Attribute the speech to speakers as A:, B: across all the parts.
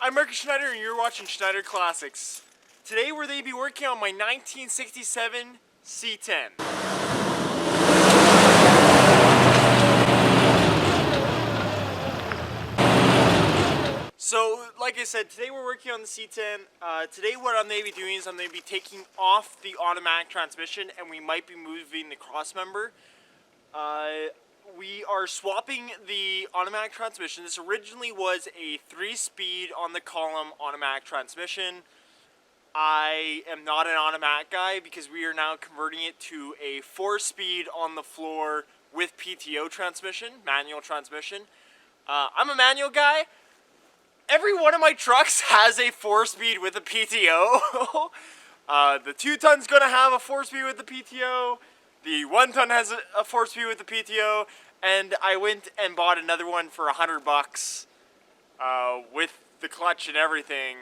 A: I'm Marcus Schneider and you're watching Schneider Classics. Today we're going to be working on my 1967 C10. So, like I said, today we're working on the C10. Today what I'm going to be doing is I'm going to be taking off the automatic transmission and we might be moving the crossmember. We are swapping the automatic transmission. This originally was a 3-speed on the column automatic transmission. I am not an automatic guy because we are now converting it to a 4-speed on the floor with PTO transmission, manual transmission. I'm a manual guy. Every one of my trucks has a 4-speed with a PTO. The 2-ton's gonna have a 4-speed with the PTO. The 1-ton has a 4-speed with the PTO, and I went and bought another one for $100 with the clutch and everything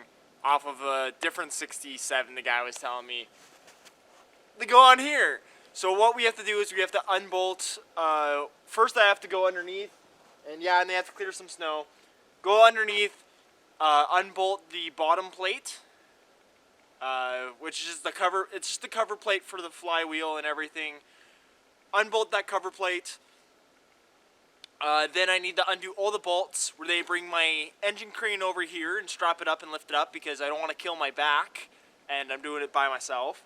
A: off of a different 67 the guy was telling me to go on here. So what we have to do is we have to unbolt. First I have to go underneath, and they have to clear some snow. Go underneath, unbolt the bottom plate, which is the cover. It's just the cover plate for the flywheel and everything. Unbolt that cover plate. Then I need to undo all the bolts where they bring my engine crane over here and strap it up and lift it up because I don't want to kill my back and I'm doing it by myself.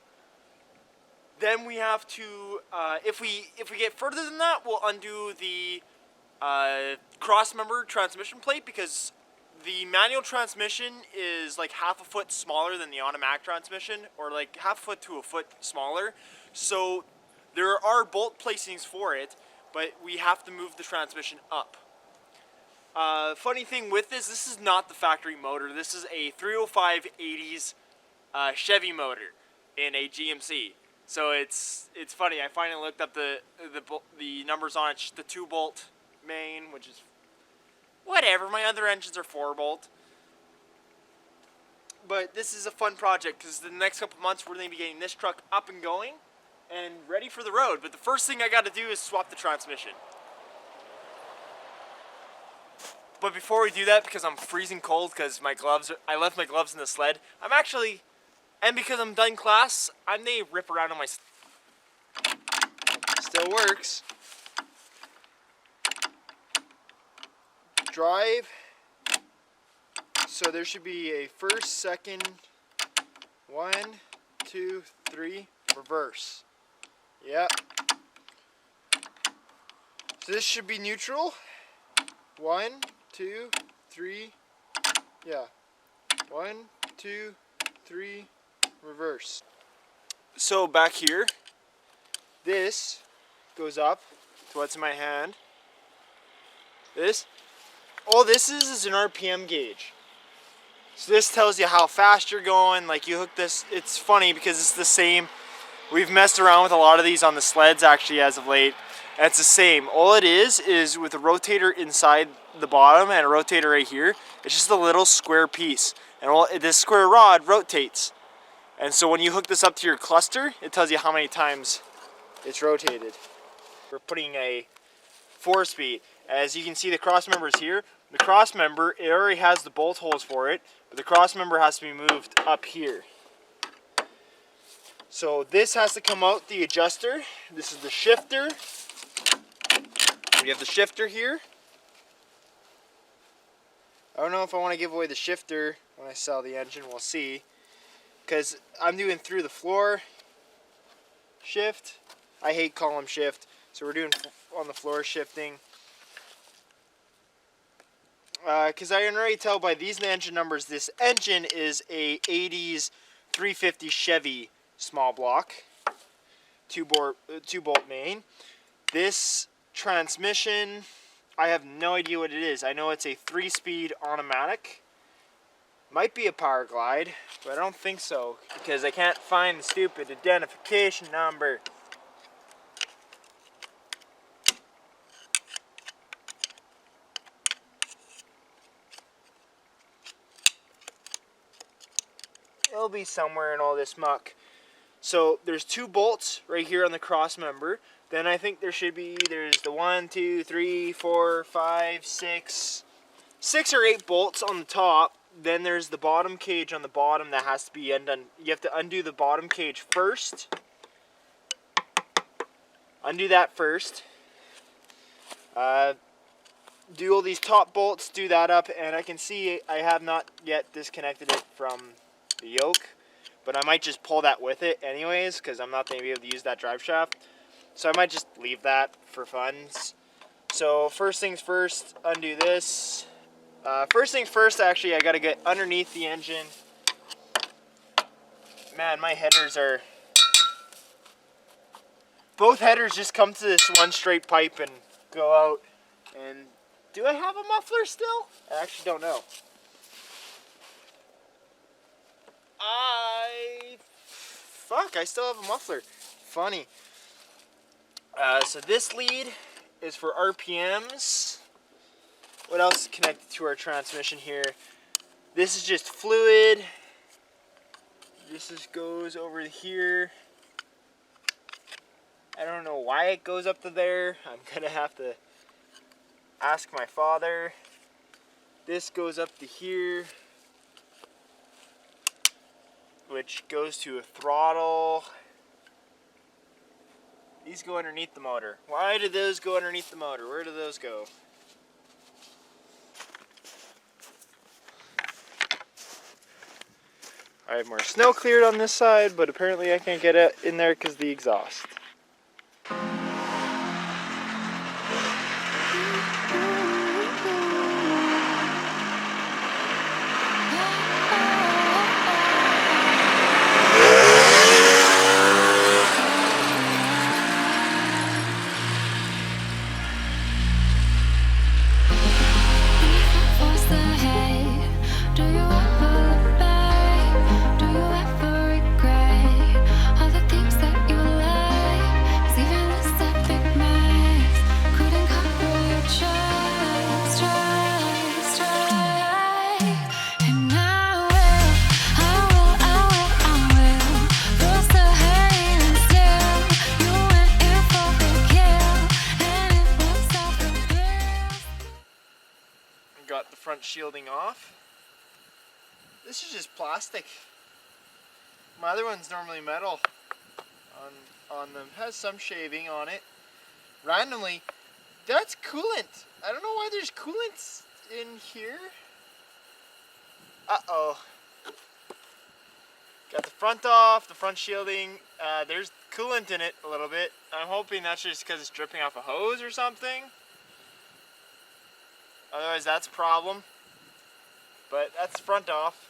A: Then we have to, if we get further than that, we'll undo the crossmember transmission plate because the manual transmission is like half a foot smaller than the automatic transmission, or like half a foot to a foot smaller. So there are bolt placings for it, but we have to move the transmission up. Funny thing with this is not the factory motor. This is a 305 80s Chevy motor in a GMC. So it's funny. I finally looked up the numbers on it. It's just the 2-bolt main, which is whatever. My other engines are 4-bolt. But this is a fun project because the next couple months we're going to be getting this truck up and going and ready for the road. But the first thing I got to do is swap the transmission. But before we do that, because I'm freezing cold because I left my gloves in the sled, and because I'm done class, I may rip around on my... Still works. Drive. So there should be a first, second, 1, 2, 3, reverse. Yep. So this should be neutral. 1, 2, 3. Yeah. 1, 2, 3, reverse. So back here, this goes up to what's in my hand. All this is an RPM gauge. So this tells you how fast you're going. Like you hook this, it's funny because it's the same. We've messed around with a lot of these on the sleds actually as of late. And it's the same. All it is with a rotator inside the bottom and a rotator right here. It's just a little square piece. And this square rod rotates. And so when you hook this up to your cluster, it tells you how many times it's rotated. We're putting a 4-speed. As you can see, the crossmember is here. The crossmember, it already has the bolt holes for it, but the crossmember has to be moved up here. So this has to come out the adjuster. This is the shifter. We have the shifter here. I don't know if I want to give away the shifter when I sell the engine. We'll see. Because I'm doing through the floor shift. I hate column shift. So we're doing on the floor shifting. Because I can already tell by these engine numbers, this engine is a 80s 350 Chevy small block, 2-bolt main. This transmission, I have no idea what it is. I know it's a 3-speed automatic. Might be a power glide, but I don't think so because I can't find the stupid identification number. It'll be somewhere in all this muck. So there's 2 bolts right here on the cross member. Then I think there's the 1, 2, 3, 4, 5, 6 or 8 bolts on the top then there's the bottom cage on the bottom that has to be undone. You have to undo the bottom cage first. Undo that first. Do all these top bolts, do that up, and I can see I have not yet disconnected it from the yoke, but I might just pull that with it anyways, because I'm not going to be able to use that drive shaft. So I might just leave that for funs. So first things first, undo this. First things first, actually, I got to get underneath the engine. Man, my headers are... Both headers just come to this one straight pipe and go out. And do I have a muffler still? I actually don't know. Fuck, I still have a muffler. Funny. So this lead is for RPMs. What else is connected to our transmission here? This is just fluid. This just goes over here. I don't know why it goes up to there. I'm gonna have to ask my father. This goes up to here, which goes to a throttle. These go underneath the motor. Why do those go underneath the motor? Where do those go? I have more snow cleared on this side, but apparently I can't get it in there because of the exhaust. Got the front shielding off. This is just plastic. My other one's normally metal on them. Has some shaving on it. Randomly, that's coolant. I don't know why there's coolant in here. Uh-oh. Got the front off, the front shielding. There's coolant in it a little bit. I'm hoping that's just because it's dripping off a hose or something. Otherwise, that's a problem. But that's front off.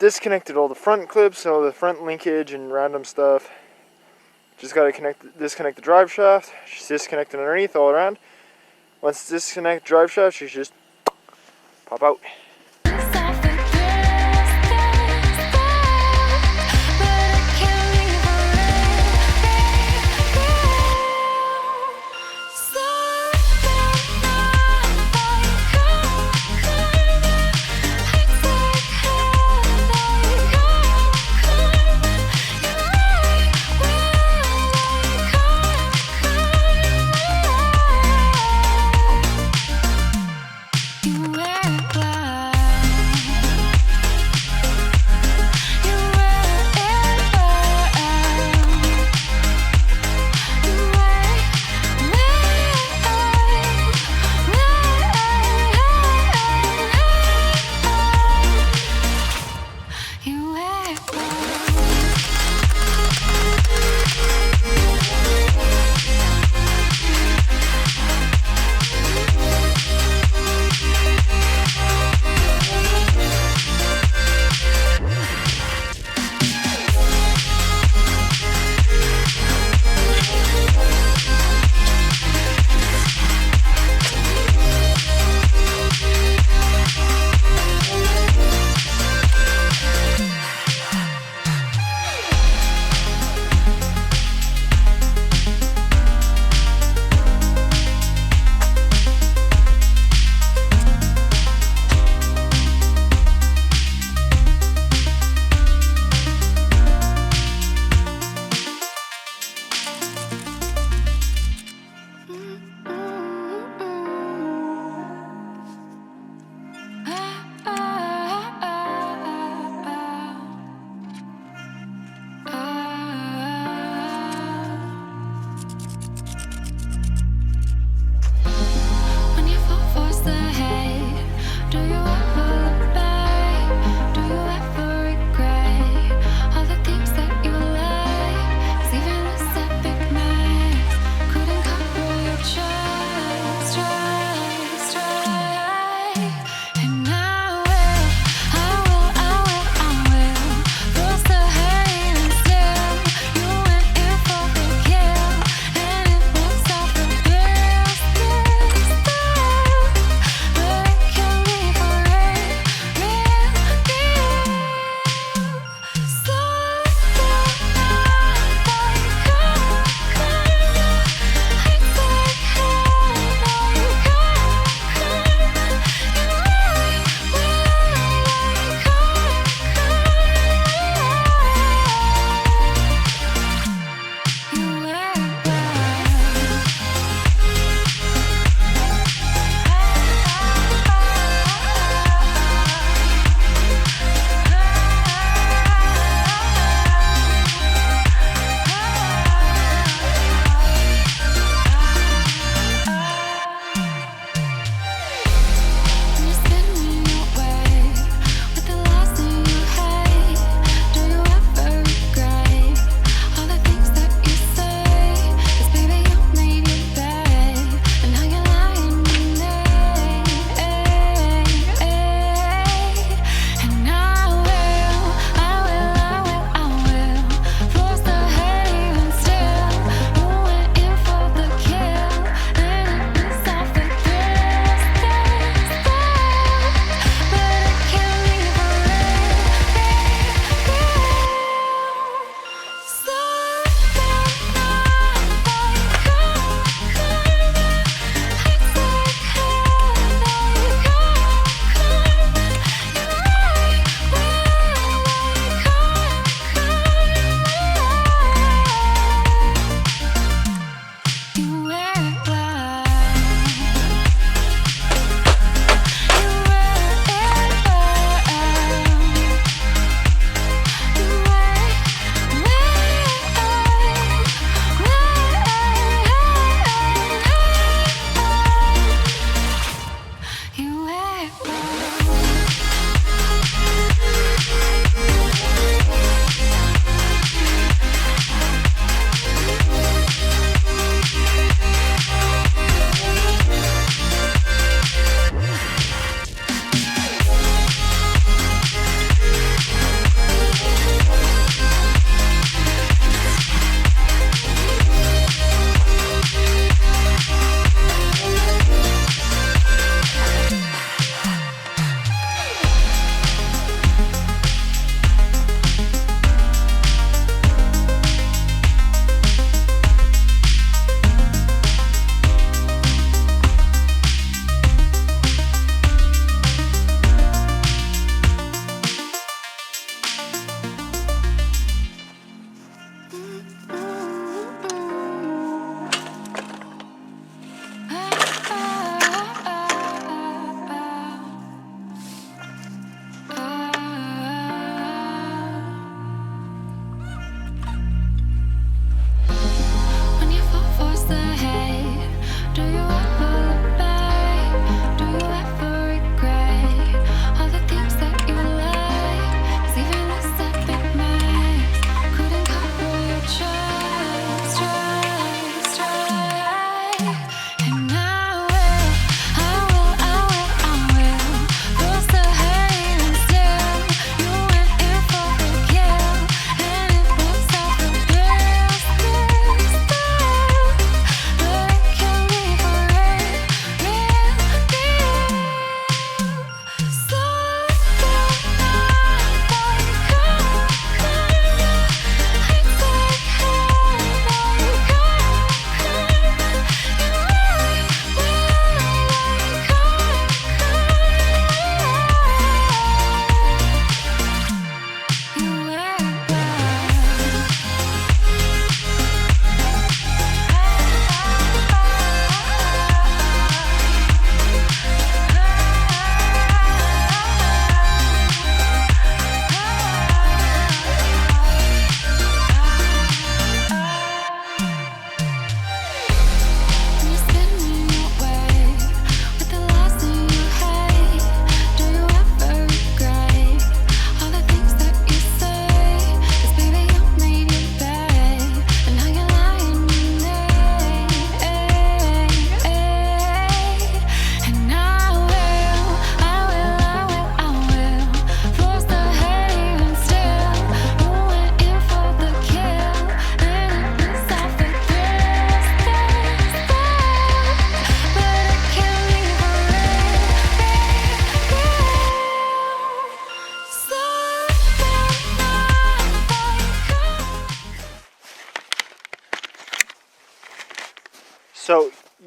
A: Disconnected all the front clips, all the front linkage and random stuff. Just got to disconnect the drive shaft. She's disconnected underneath all around. Once disconnect the drive shaft, she just pop out.
B: When you fall force ahead, do you ever look back? Do you ever regret all the things that you like? 'Cause even this epic night couldn't cover your tracks.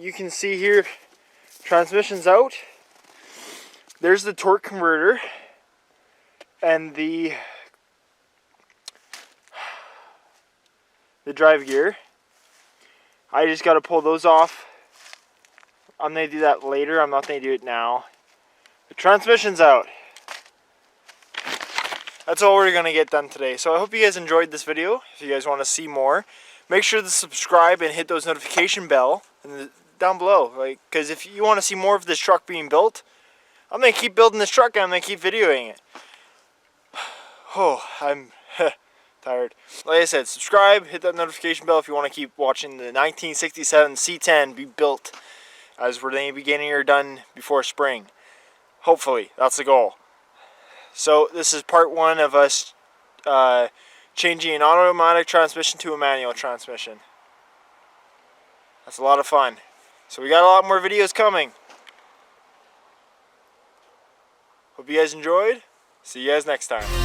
A: you can see here, transmission's out. There's the torque converter and the drive gear. I just got to pull those off. I'm going to do that later. I'm not going to do it now. The transmission's out. That's all we're going to get done today. So I hope you guys enjoyed this video. If you guys want to see more, make sure to subscribe and hit those notification bell down below. Because if you want to see more of this truck being built, I'm going to keep building this truck and I'm going to keep videoing it. Oh, I'm tired. Like I said, subscribe, hit that notification bell if you want to keep watching the 1967 C10 be built as we're the beginning or done before spring. Hopefully, that's the goal. So this is part 1 of us changing an automatic transmission to a manual transmission. That's a lot of fun. So we got a lot more videos coming. Hope you guys enjoyed. See you guys next time.